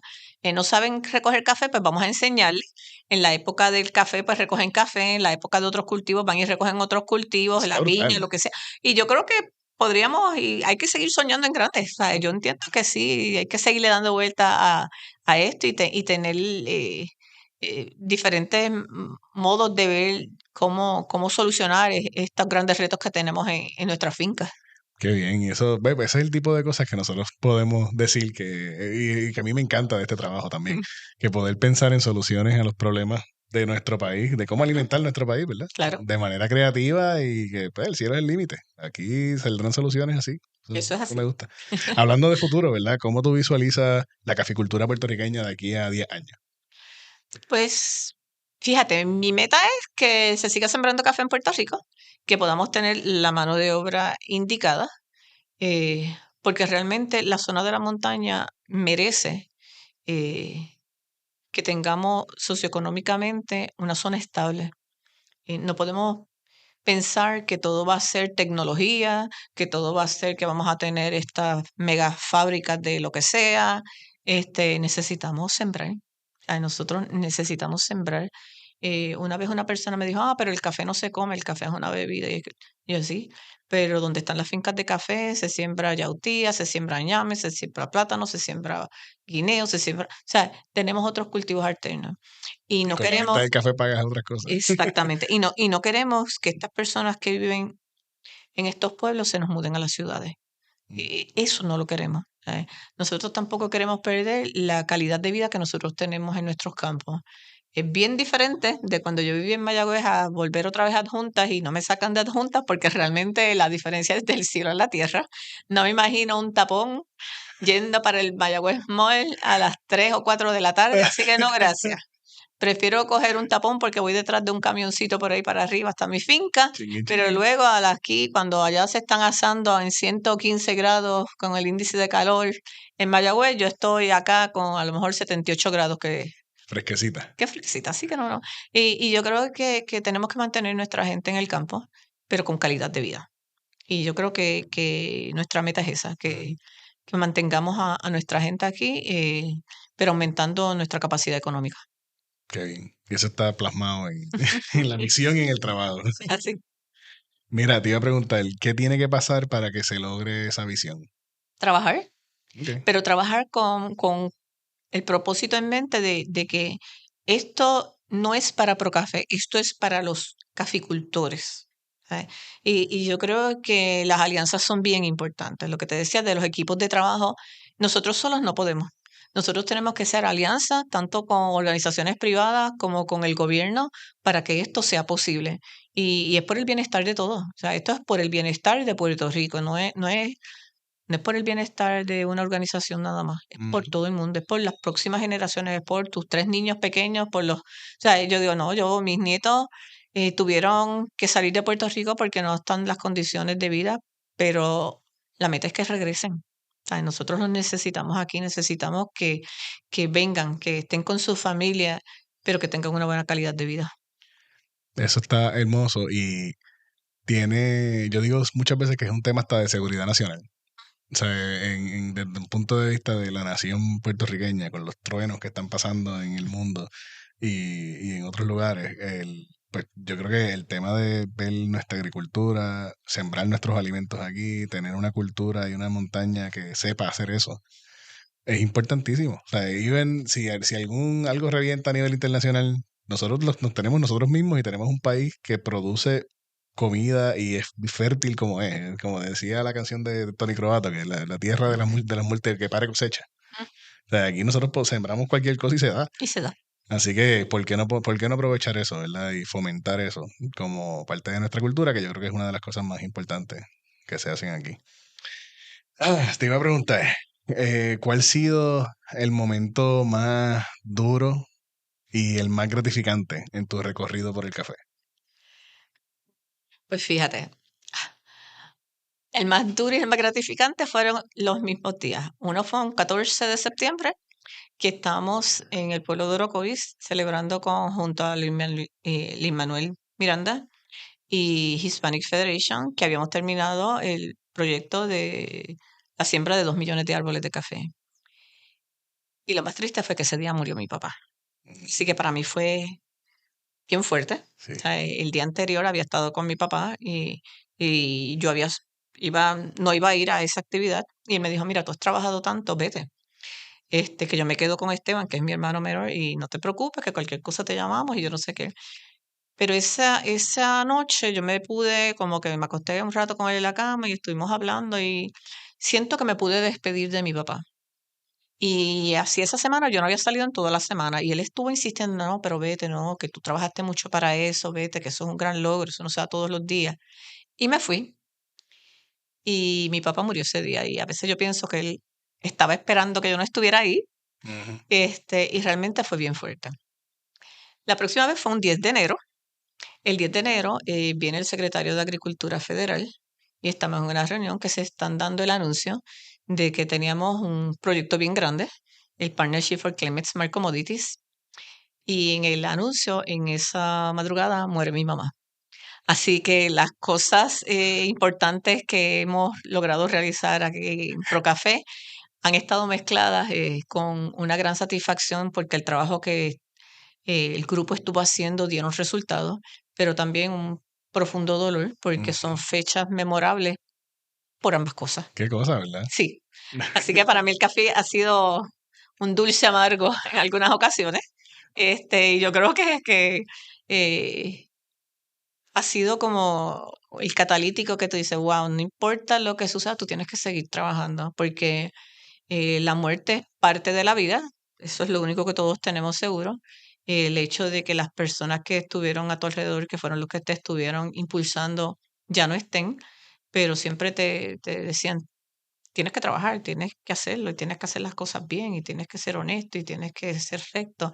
No saben recoger café, pues vamos a enseñarles. En la época del café, pues recogen café, en la época de otros cultivos van y recogen otros cultivos, Está la piña, brutal. lo que sea. Y yo creo que podríamos, y hay que seguir soñando en grande. O sea, yo entiendo que sí, hay que seguirle dando vuelta a esto y tener diferentes modos de ver cómo solucionar estos grandes retos que tenemos en nuestra finca. Qué bien, y eso, ve, pues ese es el tipo de cosas que nosotros podemos decir y que a mí me encanta de este trabajo también, que poder pensar en soluciones a los problemas de nuestro país, de cómo Ujú, alimentar nuestro país, ¿verdad? claro, De manera creativa y que pues, el cielo es el límite. Aquí saldrán soluciones así. eso es Eso así. me gusta. Hablando de futuro, ¿verdad? ¿Cómo tú visualizas la caficultura puertorriqueña de aquí a 10 años? Pues fíjate, mi meta es que se siga sembrando café en Puerto Rico, que podamos tener la mano de obra indicada, porque realmente la zona de la montaña merece que tengamos socioeconómicamente una zona estable. No podemos pensar que todo va a ser tecnología, que todo va a ser que vamos a tener estas mega fábricas de lo que sea. Necesitamos sembrar. O sea, nosotros necesitamos sembrar. Una vez una persona me dijo, pero el café no se come, el café es una bebida. Y yo sí, pero donde están las fincas de café se siembra yautía, se siembra ñame, se siembra plátano, se siembra guineo, se siembra. O sea, tenemos otros cultivos alternos. Y Y no con la venta queremos, del café pagas otras cosas. exactamente, y no queremos que estas personas que viven en estos pueblos se nos muden a las ciudades. Mm, Eso no lo queremos. Nosotros tampoco queremos perder la calidad de vida que nosotros tenemos en nuestros campos. Es bien diferente de cuando yo viví en Mayagüez a volver otra vez a Adjuntas y no me sacan de Adjuntas porque realmente la diferencia es del cielo a la tierra. No me imagino un tapón yendo para el Mayagüez Mall a las 3 o 4 de la tarde, así que no, gracias. Prefiero coger un tapón porque voy detrás de un camioncito por ahí para arriba hasta mi finca, chingue, pero chingue. luego aquí, cuando allá se están asando en 115 grados con el índice de calor en Mayagüez, yo estoy acá con a lo mejor 78 grados, Fresquecita. que fresquecita, así que no, no. Y yo creo que tenemos que mantener nuestra gente en el campo, pero con calidad de vida. Y yo creo que nuestra meta es esa, que mantengamos a nuestra gente aquí, pero aumentando nuestra capacidad económica. Qué bien. Y eso está plasmado en, en la misión y en el trabajo. Así. Mira, te iba a preguntar, ¿qué tiene que pasar para que se logre esa visión? Trabajar, Ok. pero trabajar con el propósito en mente de que esto no es para Procafé, esto es para los caficultores. ¿Sabes? Y yo creo que las alianzas son bien importantes. Lo que te decía de los equipos de trabajo, nosotros solos no podemos. Nosotros tenemos que hacer alianzas tanto con organizaciones privadas como con el gobierno para que esto sea posible. Y es por el bienestar de todos. O sea, esto es por el bienestar de Puerto Rico, no es por el bienestar de una organización nada más, es por Ujú. todo el mundo, es por las próximas generaciones, es por tus 3 niños pequeños, o sea, yo digo, no, mis nietos tuvieron que salir de Puerto Rico porque no están las condiciones de vida, pero la meta es que regresen. O sea, nosotros los necesitamos aquí, necesitamos que vengan, que estén con su familia, pero que tengan una buena calidad de vida. Eso está hermoso y tiene, yo digo muchas veces que es un tema hasta de seguridad nacional. O sea, desde un punto de vista de la nación puertorriqueña, con los truenos que están pasando en el mundo y en otros lugares, pues yo creo que el tema de ver nuestra agricultura, sembrar nuestros alimentos aquí, tener una cultura y una montaña que sepa hacer eso, es importantísimo. O sea, even si algo revienta a nivel internacional, nosotros nos tenemos nosotros mismos y tenemos un país que produce comida y es fértil como es. Como decía la canción de Tony Croato, que es la tierra de las muertes que pare cosecha. Ujú. O sea, aquí nosotros sembramos cualquier cosa y se da. Y se da. Así que, por qué no aprovechar eso, ¿verdad? Y fomentar eso como parte de nuestra cultura, que yo creo que es una de las cosas más importantes que se hacen aquí. Te iba a preguntar, ¿cuál ha sido el momento más duro y el más gratificante en tu recorrido por el café? Pues fíjate, el más duro y el más gratificante fueron los mismos días. Uno fue un 14 de septiembre, que estábamos en el pueblo de Orocovis celebrando junto a Lin-Manuel Miranda y Hispanic Federation, que habíamos terminado el proyecto de la siembra de 2 millones de árboles de café. Y lo más triste fue que ese día murió mi papá. Así que para mí fue bien fuerte. Sí. O sea, el día anterior había estado con mi papá y yo no iba a ir a esa actividad. Y él me dijo, mira, tú has trabajado tanto, vete. Que yo me quedo con Esteban, que es mi hermano menor, y no te preocupes, que cualquier cosa te llamamos y yo no sé qué. Pero esa noche yo como que me acosté un rato con él en la cama y estuvimos hablando y siento que me pude despedir de mi papá. Y así esa semana yo no había salido en toda la semana y él estuvo insistiendo, no, pero vete, no, que tú trabajaste mucho para eso, vete, que eso es un gran logro, eso no se da todos los días. Y me fui y mi papá murió ese día y a veces yo pienso que él estaba esperando que yo no estuviera ahí, Ujú. y realmente fue bien fuerte. La próxima vez fue un 10 de enero. El 10 de enero viene el secretario de Agricultura Federal y estamos en una reunión que se están dando el anuncio de que teníamos un proyecto bien grande, el Partnership for Climate Smart Commodities, y en el anuncio, en esa madrugada, muere mi mamá. Así que las cosas importantes que hemos logrado realizar aquí en Procafé han estado mezcladas con una gran satisfacción porque el trabajo que el grupo estuvo haciendo dieron resultados, pero también un profundo dolor porque son Ujú. fechas memorables por ambas cosas. Qué cosa, ¿verdad? Sí, así que para mí el café ha sido un dulce amargo en algunas ocasiones. Y yo creo que eh, ha sido como el catalítico que tú dices, wow, no importa lo que suceda, tú tienes que seguir trabajando porque la muerte es parte de la vida, eso es lo único que todos tenemos seguro. El hecho de que las personas que estuvieron a tu alrededor, que fueron los que te estuvieron impulsando, ya no estén, pero siempre te decían, tienes que trabajar, tienes que hacerlo, y tienes que hacer las cosas bien, y tienes que ser honesto, y tienes que ser recto.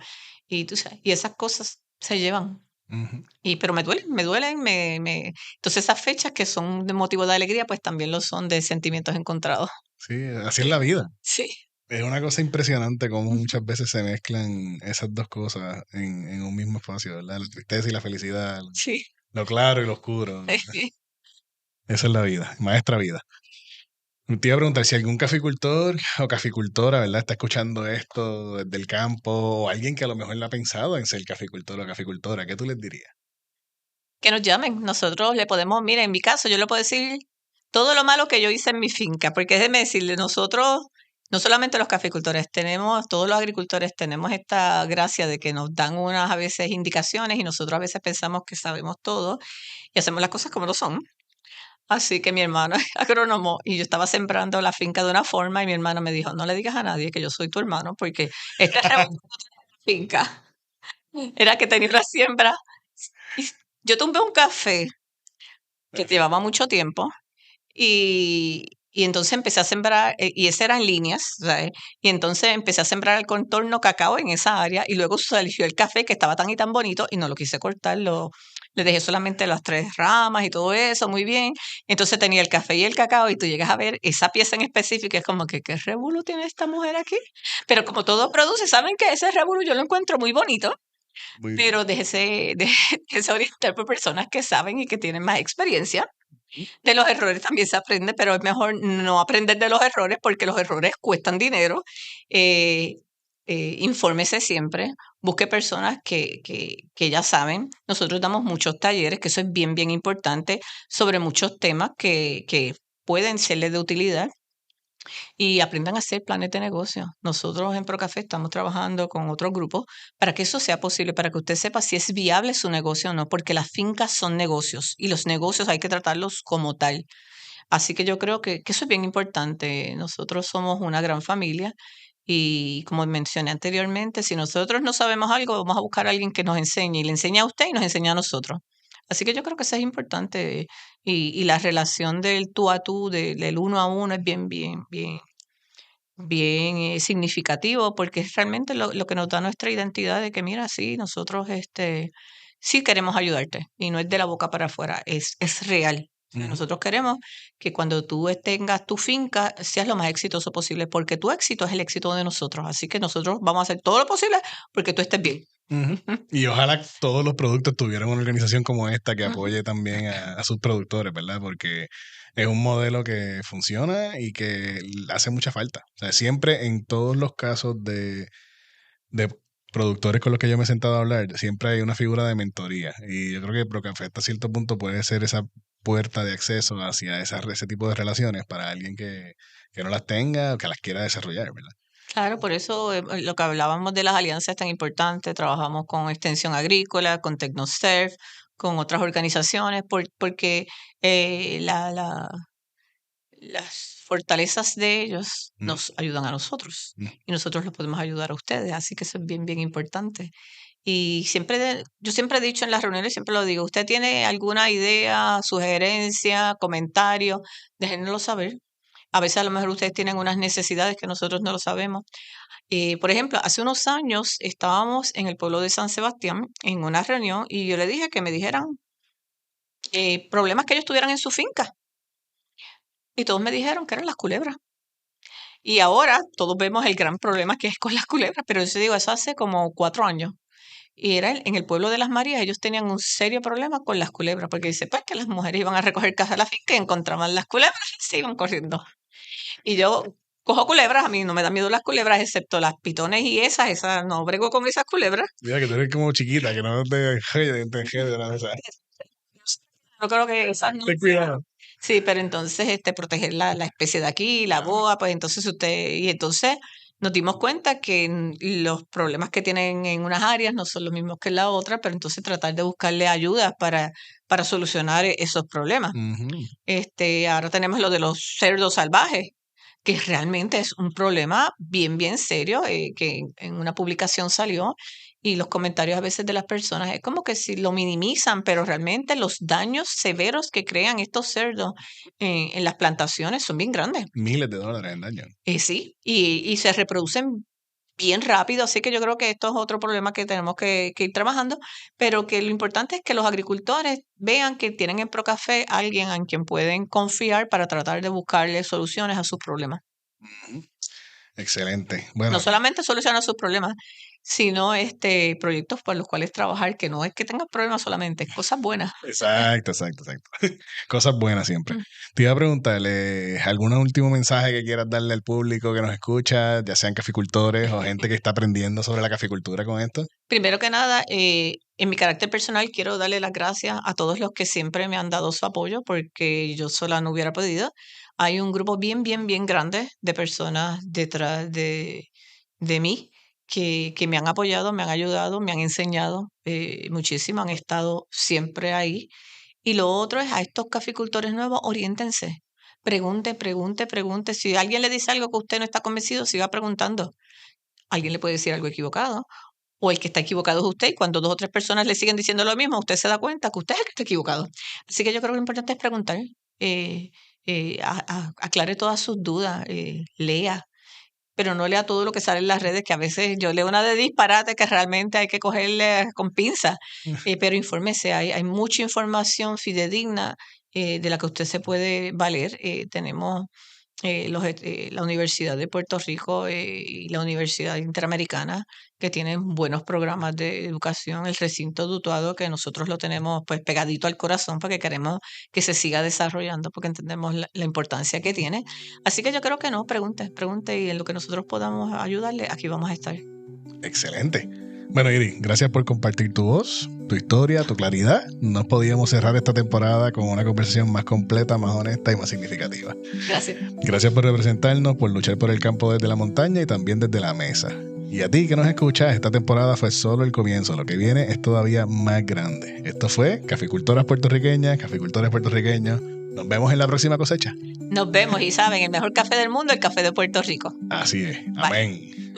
Y tú sabes, y esas cosas se llevan. Ujú. Pero me duelen, Entonces esas fechas que son de motivo de alegría, pues también lo son de sentimientos encontrados. Sí, así es la vida. Sí. Es una cosa impresionante cómo muchas veces se mezclan esas dos cosas en un mismo espacio, ¿verdad? La tristeza y la felicidad, Sí. lo claro y lo oscuro. Esa es la vida, maestra vida. Te iba a preguntar si algún caficultor o caficultora, ¿verdad? Está escuchando esto desde el campo o alguien que a lo mejor le ha pensado en ser caficultor o caficultora, ¿qué tú les dirías? Que nos llamen. Nosotros le podemos, mira, en mi caso, yo le puedo decir todo lo malo que yo hice en mi finca, porque déjeme decirle, nosotros, no solamente los caficultores, todos los agricultores tenemos esta gracia de que nos dan unas a veces indicaciones y nosotros a veces pensamos que sabemos todo y hacemos las cosas como no son. Así que mi hermano es agrónomo y yo estaba sembrando la finca de una forma y mi hermano me dijo, no le digas a nadie que yo soy tu hermano porque esta es la finca. Era que tenía una siembra y yo tumbé un café que llevaba mucho tiempo y entonces empecé a sembrar, y ese era en líneas, ¿sabes? Y entonces empecé a sembrar el contorno cacao en esa área y luego salió el café que estaba tan y tan bonito y no lo quise cortar, le dejé solamente las 3 ramas y todo eso, muy bien. Entonces tenía el café y el cacao y tú llegas a ver esa pieza en específico y es como que, ¿qué revolú tiene esta mujer aquí? Pero como todo produce, ¿saben que ese revolú yo lo encuentro muy bonito? Muy bien. Pero déjese orientar por personas que saben y que tienen más experiencia. De los errores también se aprende, pero es mejor no aprender de los errores porque los errores cuestan dinero. Eh, infórmese siempre, busque personas que ya saben. Nosotros damos muchos talleres, que eso es bien, bien importante, sobre muchos temas que pueden serles de utilidad y aprendan a hacer planes de negocio. Nosotros en Procafé estamos trabajando con otros grupos para que eso sea posible, para que usted sepa si es viable su negocio o no, porque las fincas son negocios y los negocios hay que tratarlos como tal. Así que yo creo que eso es bien importante. Nosotros somos una gran familia Y como mencioné anteriormente, si nosotros no sabemos algo, vamos a buscar a alguien que nos enseñe y le enseña a usted y nos enseña a nosotros. Así que yo creo que eso es importante y la relación del tú a tú, del uno a uno es bien significativo porque es realmente lo que nos da nuestra identidad de que mira, sí, nosotros sí queremos ayudarte y no es de la boca para afuera, es real. O sea, nosotros queremos que cuando tú tengas tu finca seas lo más exitoso posible porque tu éxito es el éxito de nosotros. Así que nosotros vamos a hacer todo lo posible porque tú estés bien. Y ojalá todos los productos tuvieran una organización como esta que apoye también a sus productores, ¿verdad? Porque es un modelo que funciona y que hace mucha falta. O sea, siempre en todos los casos de productores con los que yo me he sentado a hablar, siempre hay una figura de mentoría. Y yo creo que Procafé hasta cierto punto puede ser esa puerta de acceso hacia ese tipo de relaciones para alguien que no las tenga o que las quiera desarrollar, ¿verdad? Claro, por eso lo que hablábamos de las alianzas es tan importante. Trabajamos con Extensión Agrícola, con TecnoServe, con otras organizaciones, porque las fortalezas de ellos nos ayudan a nosotros y nosotros los podemos ayudar a ustedes. Así que eso es bien importante. Y yo siempre he dicho en las reuniones, siempre lo digo, usted tiene alguna idea, sugerencia, comentario, déjenoslo saber. A veces a lo mejor ustedes tienen unas necesidades que nosotros no lo sabemos. Por ejemplo, hace unos años estábamos en el pueblo de San Sebastián en una reunión y yo le dije que me dijeran problemas que ellos tuvieran en su finca. Y todos me dijeron que eran las culebras. Y ahora todos vemos el gran problema que es con las culebras, pero yo digo, eso hace como 4 años. Y era en el pueblo de Las Marías, ellos tenían un serio problema con las culebras, porque dice, pues que las mujeres iban a recoger cajas de la finca y encontraban las culebras y se iban corriendo. Y yo cojo culebras, a mí no me da miedo las culebras, excepto las pitones y esas no brego con esas culebras. Mira, que tú eres como chiquita, que no te enjede nada de esa. No creo que esas no. Ten cuidado. Sí, pero entonces proteger la especie de aquí, la boa, pues entonces y entonces nos dimos cuenta que los problemas que tienen en unas áreas no son los mismos que en la otra, pero entonces tratar de buscarle ayudas para solucionar esos problemas. Ahora tenemos lo de los cerdos salvajes, que realmente es un problema bien serio, que en una publicación salió y los comentarios a veces de las personas es como que si lo minimizan, pero realmente los daños severos que crean estos cerdos en las plantaciones son bien grandes. Miles de dólares en daño. Sí, y se reproducen bien rápido, así que yo creo que esto es otro problema que tenemos que ir trabajando, pero que lo importante es que los agricultores vean que tienen en Procafé alguien en quien pueden confiar para tratar de buscarle soluciones a sus problemas. Excelente. Bueno, No solamente solucionar sus problemas, sino proyectos por los cuales trabajar, que no es que tengan problemas solamente, cosas buenas. exacto. Cosas buenas siempre. Te iba a preguntarle, ¿algún último mensaje que quieras darle al público que nos escucha, ya sean caficultores o gente que está aprendiendo sobre la caficultura con esto? Primero que nada, en mi carácter personal quiero darle las gracias a todos los que siempre me han dado su apoyo porque yo sola no hubiera podido. Hay un grupo bien grande de personas detrás de mí que me han apoyado, me han ayudado, me han enseñado muchísimo, han estado siempre ahí. Y lo otro es a estos caficultores nuevos, oriéntense. Pregunte. Si alguien le dice algo que usted no está convencido, siga preguntando. Alguien le puede decir algo equivocado. O el que está equivocado es usted, y cuando 2 o 3 personas le siguen diciendo lo mismo, usted se da cuenta que usted es el que está equivocado. Así que yo creo que lo importante es preguntar, aclare todas sus dudas, lea, pero no lea todo lo que sale en las redes, que a veces yo leo una de disparate que realmente hay que cogerle con pinza, pero infórmese, hay mucha información fidedigna de la que usted se puede valer. Tenemos la Universidad de Puerto Rico y la Universidad Interamericana, que tienen buenos programas de educación, el recinto de Utuado, que nosotros lo tenemos pues pegadito al corazón porque queremos que se siga desarrollando, porque entendemos la importancia que tiene. Así que yo creo que no, pregunte, y en lo que nosotros podamos ayudarle, aquí vamos a estar. Excelente. Bueno, Iri, gracias por compartir tu voz, tu historia, tu claridad. No podíamos cerrar esta temporada con una conversación más completa, más honesta y más significativa. Gracias. Gracias por representarnos, por luchar por el campo desde la montaña y también desde la mesa. Y a ti que nos escuchas, esta temporada fue solo el comienzo. Lo que viene es todavía más grande. Esto fue Caficultoras Puertorriqueñas, Caficultores Puertorriqueños. Nos vemos en la próxima cosecha. Nos vemos y saben, el mejor café del mundo, el café de Puerto Rico. Así es. Bye. Amén.